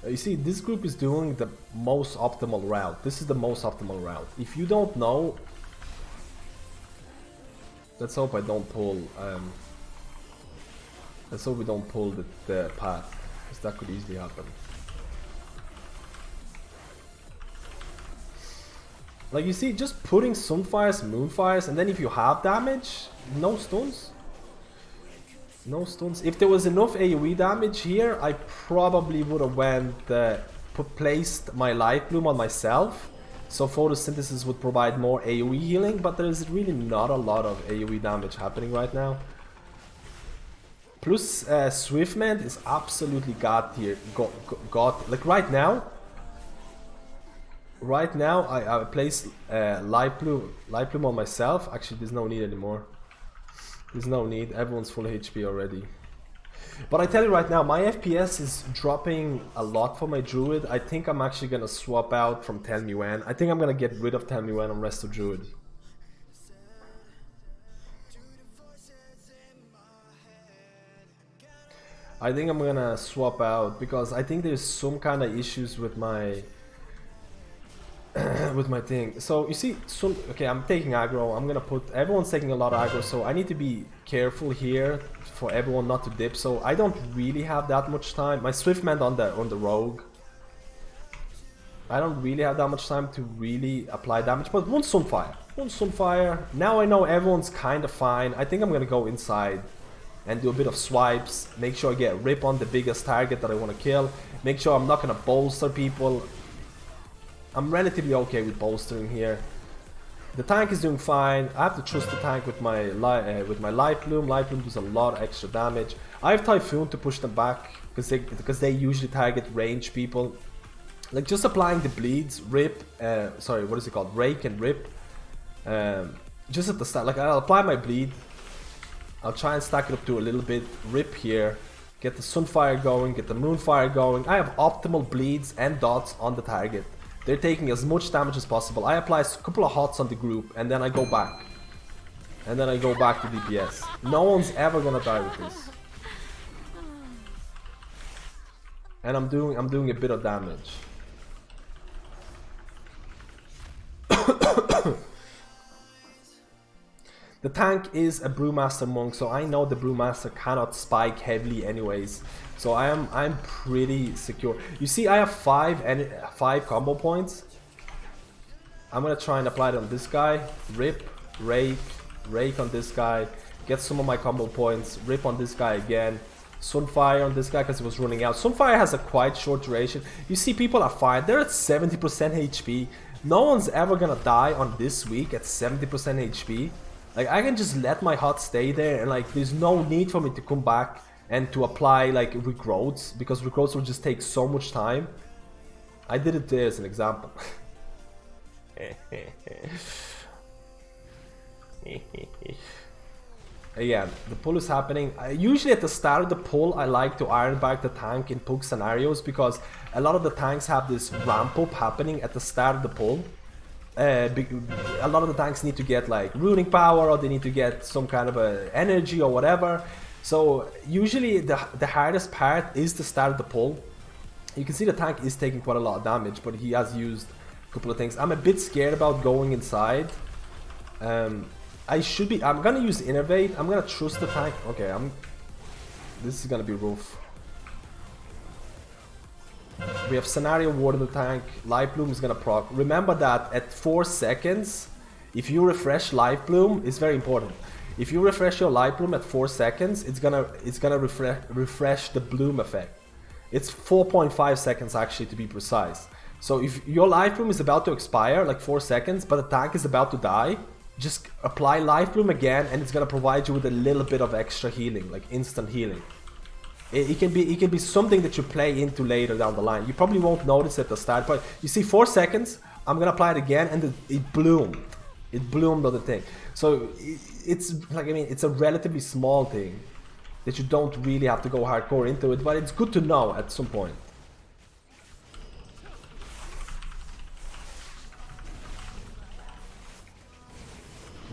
You see, this group is doing the most optimal route. This is the most optimal route. If you don't know... Let's hope I don't pull... let's hope we don't pull the path, because that could easily happen. Like you see, just putting Sunfires, Moonfires, and then if you have damage, no stuns. No stuns. If there was enough AoE damage here, I probably would have went placed my Light Bloom on myself, so photosynthesis would provide more AoE healing, but there's really not a lot of AoE damage happening right now. Plus Swiftmend is absolutely god tier. Like right now I placed Light Bloom on myself. Actually, there's no need anymore. There's no need, everyone's full HP already. But I tell you right now, my FPS is dropping a lot for my Druid. I think I'm actually gonna swap out from Tell Me When. I think I'm gonna get rid of Tell Me When on Resto Druid. I think I'm gonna swap out because I think there's some kind of issues with my with my thing. So you see, okay, I'm taking aggro. I'm gonna put, everyone's taking a lot of aggro, so I need to be careful here for everyone not to dip. So I don't really have that much time. My Swiftmend on the rogue. I don't really have that much time to really apply damage, but one Sunfire. Now I know everyone's kind of fine. I think I'm gonna go inside and do a bit of swipes. Make sure I get rip on the biggest target that I want to kill. Make sure I'm not gonna bolster people. I'm relatively okay with bolstering here. The tank is doing fine. I have to trust the tank with my Light Bloom. Light Bloom does a lot of extra damage. I have Typhoon to push them back because they usually target range people. Like just applying the bleeds, rip. Sorry, what is it called? Rake and rip. Just at the start, like I'll apply my bleed. I'll try and stack it up to a little bit. Rip here. Get the Sunfire going. Get the Moonfire going. I have optimal bleeds and dots on the target. They're taking as much damage as possible. I apply a couple of hots on the group and then I go back. And then I go back to DPS. No one's ever gonna die with this. And I'm doing a bit of damage. The tank is a Brewmaster monk, so I know the Brewmaster cannot spike heavily anyways. So I'm pretty secure. You see, I have five combo points. I'm gonna try and apply it on this guy. Rip, rake on this guy. Get some of my combo points. Rip on this guy again. Sunfire on this guy because it was running out. Sunfire has a quite short duration. You see, people are fine. They're at 70% HP. No one's ever gonna die on this week at 70% HP. Like, I can just let my hot stay there, and like, there's no need for me to come back and to apply like regrowths, because regrowths will just take so much time. I did it there as an example. Again, the pull is happening. Usually at the start of the pull, I like to iron back the tank in poke scenarios, because a lot of the tanks have this ramp up happening at the start of the pull. A lot of the tanks need to get like runing power, or they need to get some kind of a energy or whatever. So usually the hardest part is the start of the pull. You can see the tank is taking quite a lot of damage, but he has used a couple of things. I'm a bit scared about going inside. I'm gonna use Innervate. I'm gonna trust the tank. Okay, this is gonna be rough. We have Scenario Ward in the tank. Light Bloom is gonna proc. Remember that at 4 seconds, if you refresh Light Bloom, it's very important. If you refresh your Light Bloom at 4 seconds, it's gonna refresh the Bloom effect. It's 4.5 seconds actually, to be precise. So if your Light Bloom is about to expire, like 4 seconds, but the tank is about to die, just apply Light Bloom again, and it's gonna provide you with a little bit of extra healing, like instant healing. It can be something that you play into later down the line. You probably won't notice at the start, but you see 4 seconds, I'm gonna apply it again, and it bloomed. It bloomed on the thing. So it's like, I mean, it's a relatively small thing that you don't really have to go hardcore into it, but it's good to know at some point.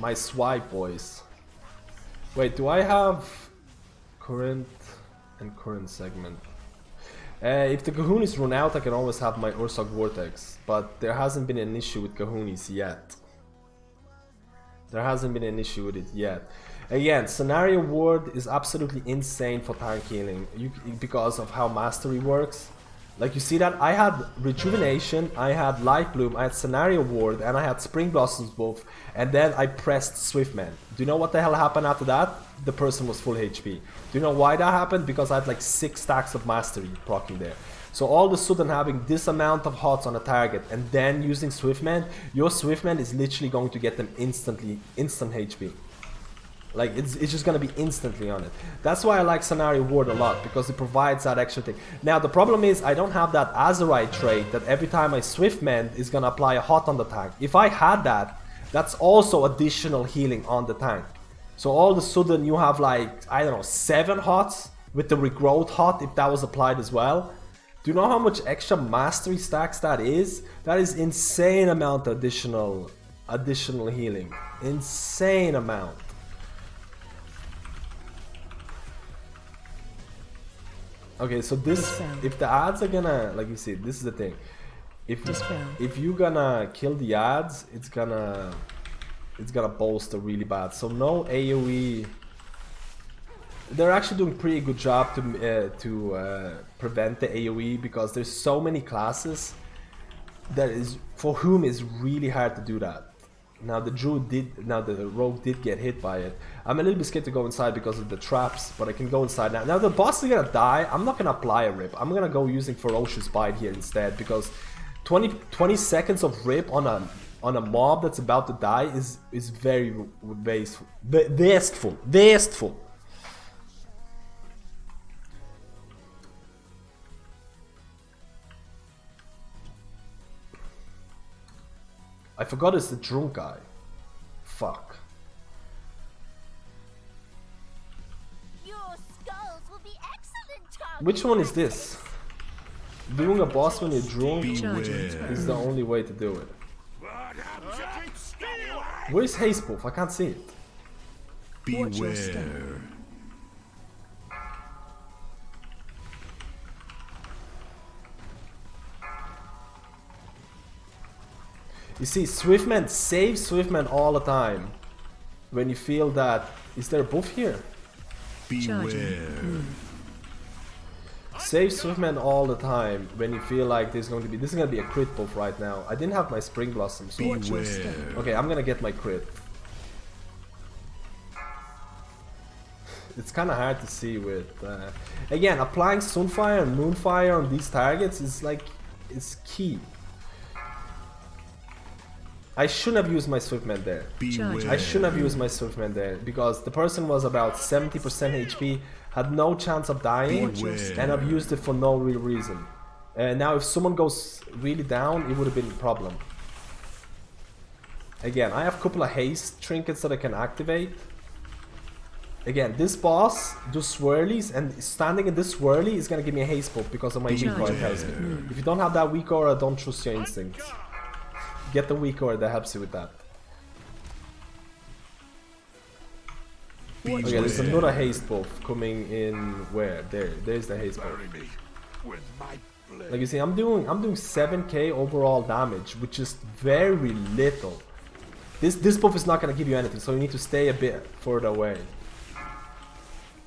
My swipe, boys. Wait, do I have current and current segment? If the Kahunis run out, I can always have my Ursak Vortex, but there hasn't been an issue with Kahunis yet. There hasn't been an issue with it yet. Again, Scenario Ward is absolutely insane for tank healing because of how Mastery works. Like you see that I had Rejuvenation, I had Light Bloom, I had Scenario Ward, and I had Spring Blossoms both, and then I pressed Swiftman. Do you know what the hell happened after that? The person was full HP. Do you know why that happened? Because I had like 6 stacks of Mastery proccing there. So all of a sudden having this amount of hots on a target and then using Swiftman, your Swiftman is literally going to get them instant HP. Like, it's just gonna be instantly on it. That's why I like Scenario Ward a lot, because it provides that extra thing. Now, the problem is I don't have that Azeroth trait that every time I Swiftmend is gonna apply a hot on the tank. If I had that, that's also additional healing on the tank. So all of a sudden you have like, I don't know, 7 hots with the regrowth hot if that was applied as well. Do you know how much extra mastery stacks that is? That is insane amount of additional healing. Insane amount. Okay, so this, if the ads are gonna, like you see, this is the thing. If you're gonna kill the ads, it's gonna bolster really bad. So no AoE. They're actually doing a pretty good job to prevent the AoE, because there's so many classes that is for whom it's really hard to do that. Now the rogue did get hit by it. I'm a little bit scared to go inside because of the traps, but I can go inside now. Now the boss is gonna die. I'm not gonna apply a rip. I'm gonna go using Ferocious Bite here instead, because 20 seconds of rip on a mob that's about to die is very wasteful. I forgot it's the drunk guy. Fuck. Your skulls will be excellent targets. Which one is this? Doing a boss when you're drunk is the only way to do it. Where's Haste Buff? I can't see it. Beware. You see, Swiftman, save Swiftman all the time. When you feel that, is there a buff here? Beware. Save Swiftman all the time when you feel like this is gonna be a crit buff right now. I didn't have my Spring Blossom, so okay, I'm gonna get my crit. It's kind of hard to see with again, applying Sunfire and Moonfire on these targets is key. I shouldn't have used my Swiftman there. I shouldn't have used my Swiftman there, because the person was about 70% HP, had no chance of dying, and I've used it for no real reason. Now if someone goes really down, it would have been a problem. Again, I have a couple of haste trinkets that I can activate. Again, this boss does swirlies, and standing in this swirly is gonna give me a haste buff because of my weak aura tells me. If you don't have that weak aura, don't trust your instincts. Get the weak aura that helps you with that. Okay, there's another haste buff coming in. Where? There's the haste buff. Like you see, I'm doing 7k overall damage, which is very little. This buff is not gonna give you anything, so you need to stay a bit further away.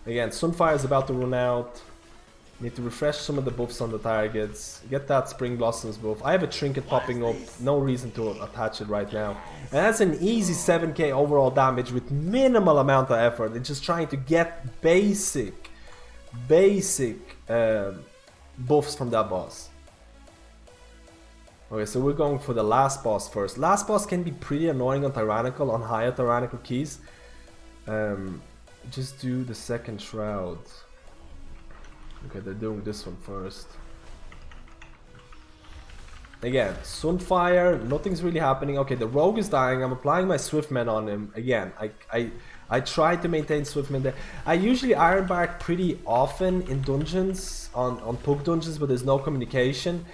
Again, Sunfire is about to run out. Need to refresh some of the buffs on the targets. Get that Spring Blossoms buff. I have a trinket popping up. No reason to attach it right now. And that's an easy 7k overall damage with minimal amount of effort. It's just trying to get basic buffs from that boss. Okay, so we're going for the last boss first. Last boss can be pretty annoying on Tyrannical, on higher Tyrannical keys. Just do the second Shroud. Okay, they're doing this one first. Again, Sunfire, nothing's really happening. Okay, the Rogue is dying. I'm applying my Swiftman on him. Again, I try to maintain Swiftman there. I usually Ironbark pretty often in dungeons, on Pug dungeons, but there's no communication.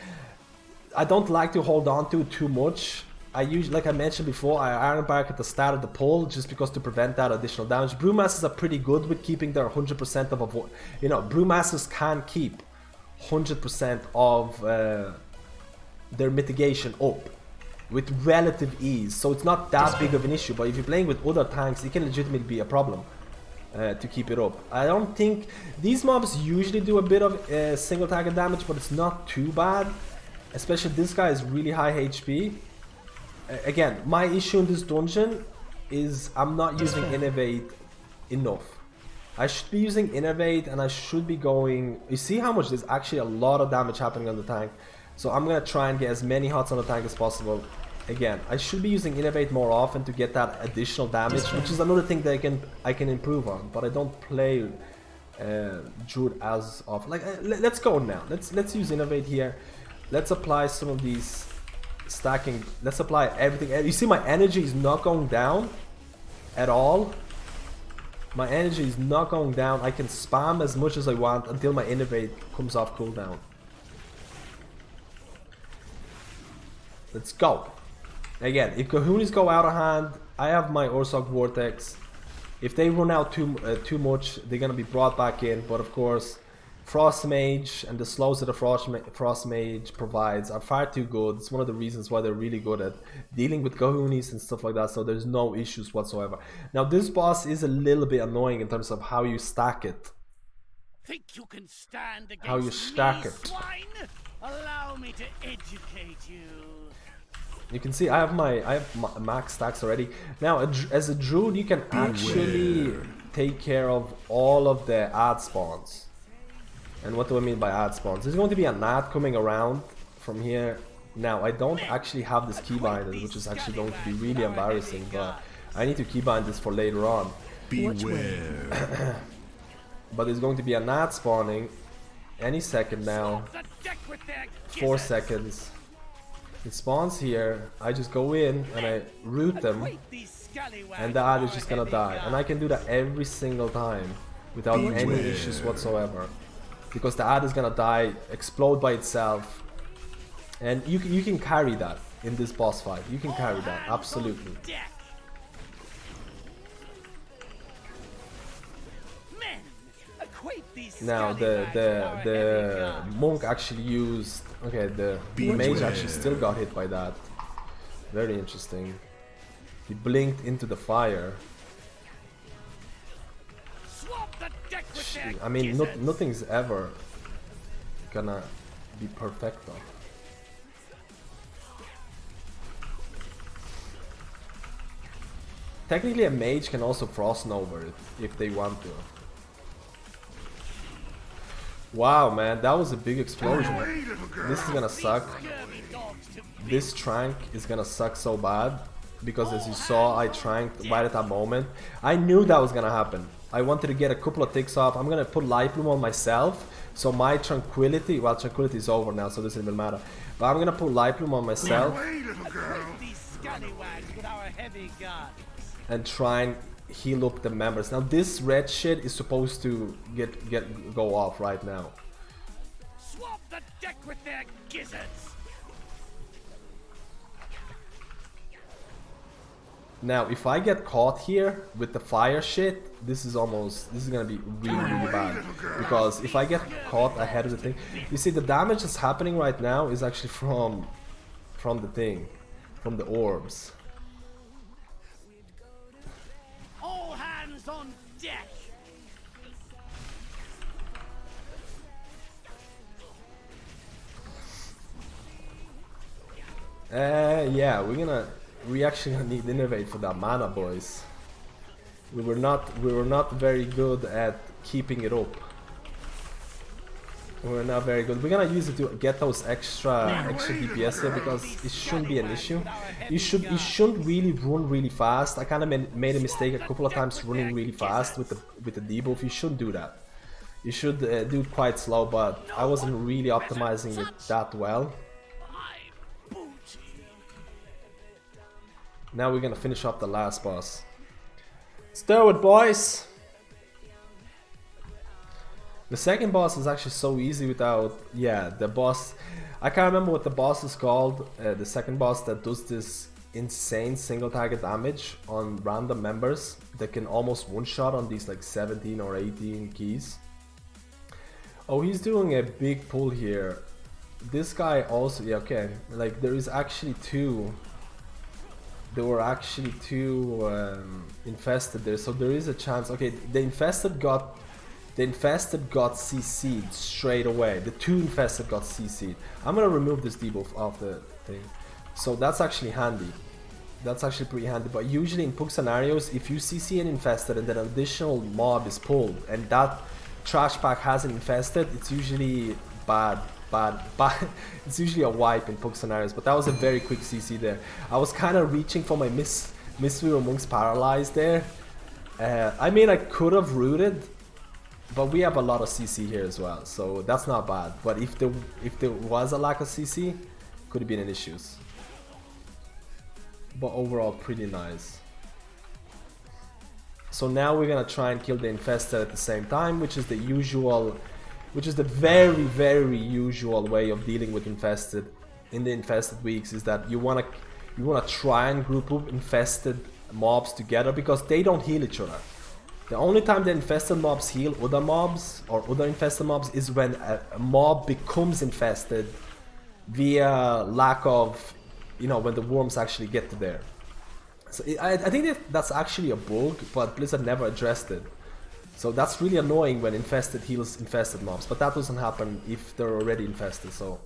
I don't like to hold on to it too much. I usually, like I mentioned before, I Ironbark at the start of the pull just because to prevent that additional damage. Brewmasters are pretty good with keeping their 100% of avoid. You know, Brewmasters can keep 100% of their mitigation up with relative ease, so it's not that big of an issue. But if you're playing with other tanks, it can legitimately be a problem to keep it up. I don't think these mobs usually do a bit of single target damage, but it's not too bad, especially this guy is really high HP. Again, my issue in this dungeon is I'm not using Innovate enough. I should be using Innovate, and I should be going... You see how much there's actually a lot of damage happening on the tank. So I'm gonna try and get as many hots on the tank as possible. Again, I should be using Innovate more often to get that additional damage, which is another thing that I can improve on. But I don't play Druid as often. Like, let's go now. Let's use Innovate here. Let's apply some of these stacking. Let's apply everything. You see, my energy is not going down at all. My energy is not going down. I can spam as much as I want until my Innovate comes off cooldown. Let's go. Again, if Kahunis go out of hand, I have my Ursoc Vortex. If they run out too much, they're gonna be brought back in. But of course, Frost Mage and the slows that the Frost Mage provides are far too good. It's one of the reasons why they're really good at dealing with Kahunis and stuff like that. So there's no issues whatsoever. Now this boss is a little bit annoying in terms of how you stack it. Think you can stand against How you stack me, it. swine? Allow me to educate you. You can see I have max stacks already. Now as a druid, you can actually take care of all of the ad spawns. And what do I mean by ad spawns? There's going to be an ad coming around from here. Now I don't actually have this keybinded, which is actually going to be really embarrassing, but I need to keybind this for later on. Beware. But there's going to be an ad spawning any second now. 4 seconds. It spawns here, I just go in and I root them, and the ad is just gonna die. And I can do that every single time without any issues whatsoever. Because the ad is gonna die, explode by itself. And you can carry that in this boss fight. You can carry that, absolutely. Now the monk actually used... Okay, the mage actually still got hit by that. Very interesting. He blinked into the fire. I mean, nothing's ever gonna be perfecto. Technically a mage can also frost over it if they want to. Wow, man, that was a big explosion. This is gonna suck. This trank is gonna suck so bad. Because as you saw, I tranked right at that moment. I knew that was gonna happen. I wanted to get a couple of ticks off. I'm gonna put Light Bloom on myself. So my tranquility, well, tranquility is over now, so it doesn't even matter. But I'm gonna put Light Bloom on myself. And try and heal up the members. Now this red shit is supposed to go off right now. Swap the deck with their gizzards. Now if I get caught here with the fire shit, this is gonna be really bad. Because if I get caught ahead of the thing, you see the damage that's happening right now is actually from the thing, from the orbs. On deck. Yeah, we actually gonna need Innovate for that mana, boys. We were not very good at keeping it up. We're not very good. We're gonna use it to get those extra DPS here because it shouldn't be an issue. You shouldn't really run really fast. I kind of made a mistake a couple of times running really fast with the debuff. You shouldn't do that. You should do it quite slow, but I wasn't really optimizing it that well. Now we're gonna finish up the last boss. Let's do it, boys! The second boss is actually so easy without... Yeah, the boss... I can't remember what the boss is called. The second boss that does this insane single target damage on random members that can almost one-shot on these like 17 or 18 keys. Oh, he's doing a big pull here. This guy also, yeah, okay. Like there is actually two. There were actually two infested there, so there is a chance. Okay, the infested got CC'd straight away. The two infested got CC'd. I'm gonna remove this debuff off the thing, so that's actually handy. That's actually pretty handy. But usually in Pug scenarios, if you CC an infested and then an additional mob is pulled and that trash pack hasn't infested, it's usually bad. It's usually a wipe in Pug scenarios, but that was a very quick CC there. I was kind of reaching for my Mistweaver Monk's Paralyzed there. I mean, I could have rooted, but we have a lot of CC here as well, so that's not bad. But if there was a lack of CC, could have been an issue. But overall, pretty nice. So now we're gonna try and kill the infested at the same time, which is the usual, which is the very usual way of dealing with infested in the infested weeks, is that you wanna try and group up infested mobs together because they don't heal each other. The only time the infested mobs heal other mobs or other infested mobs is when a mob becomes infested via lack of, you know, when the worms actually get to there. So I think that's actually a bug, but Blizzard never addressed it. So that's really annoying when infested heals infested mobs, but that doesn't happen if they're already infested. So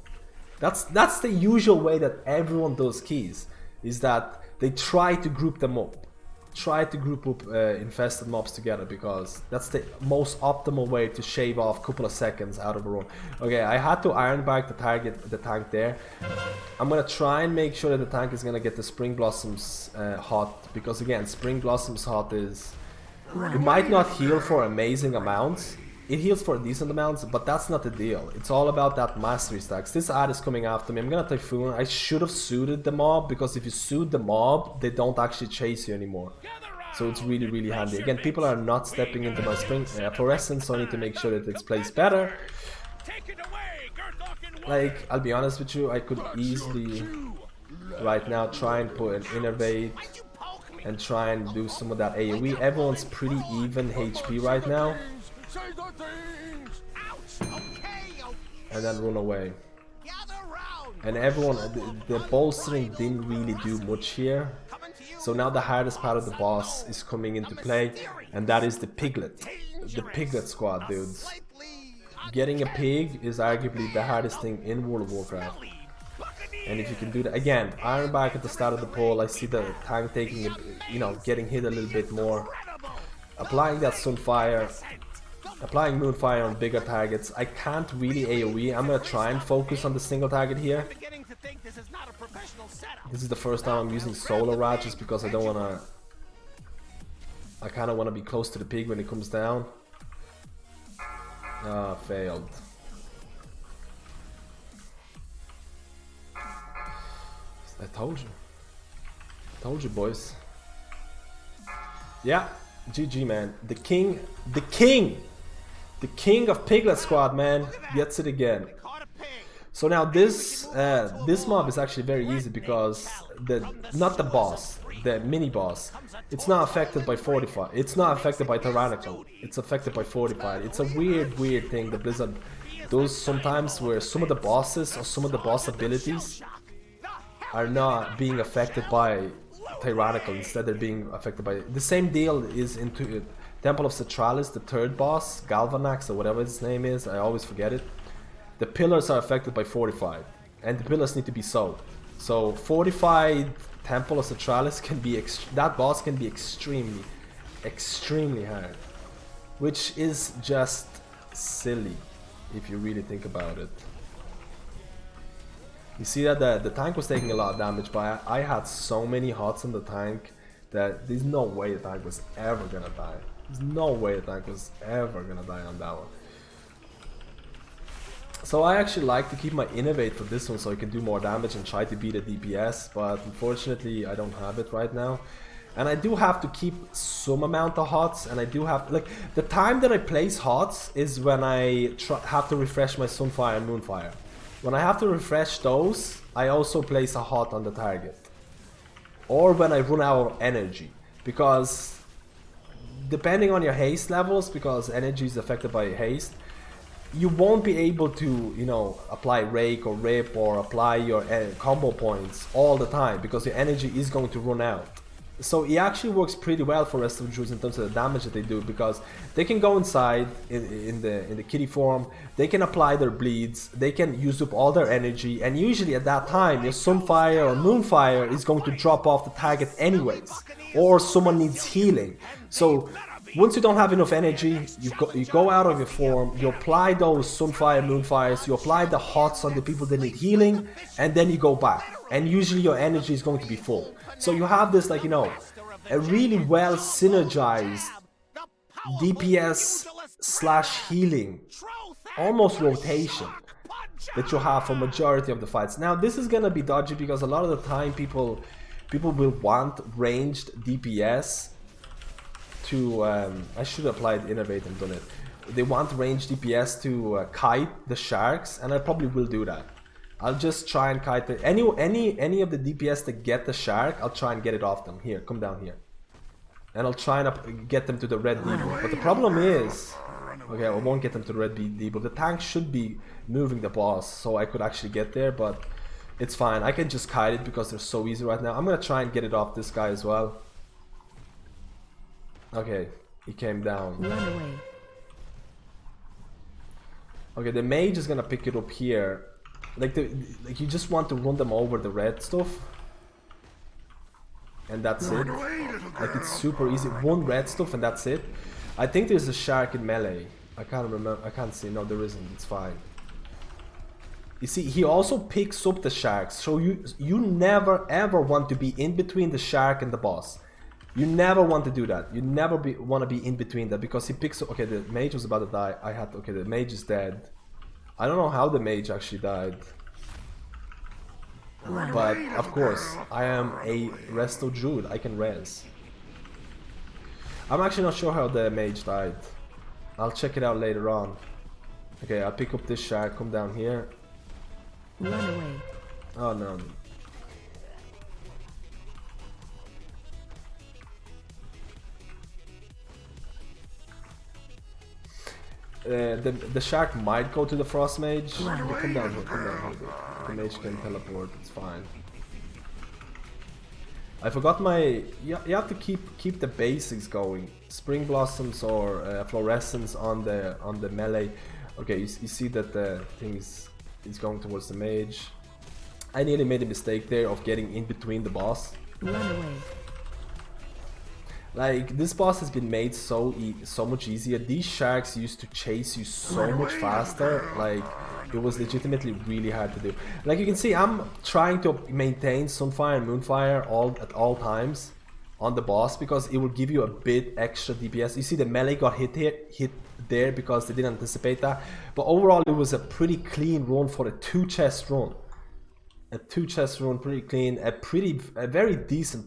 that's the usual way that everyone does keys, is that they try to group them up. Try to group up infested mobs together, because that's the most optimal way to shave off a couple of seconds out of a run. Okay, I had to Ironbark the tank there. I'm gonna try and make sure that the tank is gonna get the Spring Blossoms hot, because again, Spring Blossoms hot is... It might not heal for amazing amounts. It heals for decent amounts, but that's not the deal. It's all about that mastery stacks. This ad is coming after me. I'm gonna Typhoon. I should have suited the mob, because if you suit the mob, they don't actually chase you anymore. So it's really handy. Again, people are not stepping into my Spring Fluorescence, so I need to make sure that it's placed better. Like, I'll be honest with you, I could easily right now try and put an Innervate and try and do some of that AoE. Everyone's pretty even HP right now. And then run away. And everyone, the bolstering didn't really do much here. So now the hardest part of the boss is coming into play, and that is the Piglet. The Piglet squad, dudes. Getting a pig is arguably the hardest thing in World of Warcraft. And if you can do that, again, Ironbark at the start of the poll, I see the tank taking it, you know, getting hit a little bit more. Applying that Sunfire, applying Moonfire on bigger targets. I can't really AoE. I'm gonna try and focus on the single target here. This is the first time I'm using Solar Rod, just because I don't wanna... I kinda wanna be close to the pig when it comes down. Ah, failed. I told you. Told you, boys. Yeah, GG, man. The king of Piglet Squad, man, gets it again. So now this mob is actually very easy, because not the boss, the mini boss, it's not affected by Fortified. It's not affected by Tyrannical. It's affected by Fortified. It's a weird thing that Blizzard does sometimes, where some of the bosses or some of the boss abilities are not being affected by Tyrannical. Instead, they're being affected by... The same deal is into Temple of Citralis, the third boss, Galvanax or whatever his name is. I always forget it. The pillars are affected by Fortified, and the pillars need to be sold. So Fortified Temple of Citralis can be... that boss can be extremely hard. Which is just silly, if you really think about it. You see that the tank was taking a lot of damage, but I had so many hots in the tank that there's no way the tank was ever gonna die. There's no way the tank was ever gonna die on that one. So I actually like to keep my Innovate for this one, so I can do more damage and try to beat a DPS, but unfortunately I don't have it right now. And I do have to keep some amount of hots, and I do have, like, the time that I place hots is when I have to refresh my Sunfire and Moonfire. When I have to refresh those, I also place a hot on the target. Or when I run out of energy. Because depending on your haste levels, because energy is affected by haste, you won't be able to, you know, apply rake or rip or apply your combo points all the time because your energy is going to run out. So it actually works pretty well for Resto Druids in terms of the damage that they do, because they can go inside in the kitty form, they can apply their bleeds, they can use up all their energy, and usually at that time your Sunfire or Moonfire is going to drop off the target anyways, or someone needs healing. So once you don't have enough energy, you go out of your form, you apply those Sunfire, Moonfires, you apply the hots on the people that need healing, and then you go back. And usually your energy is going to be full. So you have this, like, you know, a really well synergized DPS / healing, almost rotation that you have for majority of the fights. Now this is gonna be dodgy because a lot of the time people will want ranged DPS to I should have applied innovate and done it. They want ranged DPS to kite the sharks, and I probably will do that. I'll just try and kite any of the DPS that get the shark. I'll try and get it off them. Here, come down here, and I'll try and get them to the red debuff. But the problem is, okay, I won't get them to the red debuff. The tank should be moving the boss, so I could actually get there, but it's fine. I can just kite it because they're so easy right now. I'm gonna try and get it off this guy as well. Okay, he came down. Run away. Okay, the mage is gonna pick it up here. Like you just want to run them over the red stuff, and that's it. Like it's super easy. One red stuff and that's it. I think there's a shark in melee. I can't remember. I can't see. No, there isn't. It's fine. You see, he also picks up the sharks. So you never ever want to be in between the shark and the boss. You never want to do that. You never want to be in between that, because he picks up. Okay, the mage was about to die. Okay, the mage is dead. I don't know how the mage actually died. But, of course, I am a Resto Druid. I can res. I'm actually not sure how the mage died. I'll check it out later on. Okay, I'll pick up this shark. Come down here. Run away. Oh, no. The shark might go to the frost mage. Come down here, come down here. The mage can teleport, it's fine. I forgot my... You have to keep the basics going. Spring blossoms or fluorescence on the melee. Okay, you see that the thing is going towards the mage. I nearly made a mistake there of getting in between the boss. Run away. Like, this boss has been made so much easier. These sharks used to chase you so much faster. Like, it was legitimately really hard to do. Like you can see, I'm trying to maintain Sunfire and Moonfire at all times on the boss, because it will give you a bit extra DPS. You see the melee got hit there because they didn't anticipate that. But overall, it was a pretty clean run for a 2-chest run. A 2-chest run, pretty clean. A very decent push.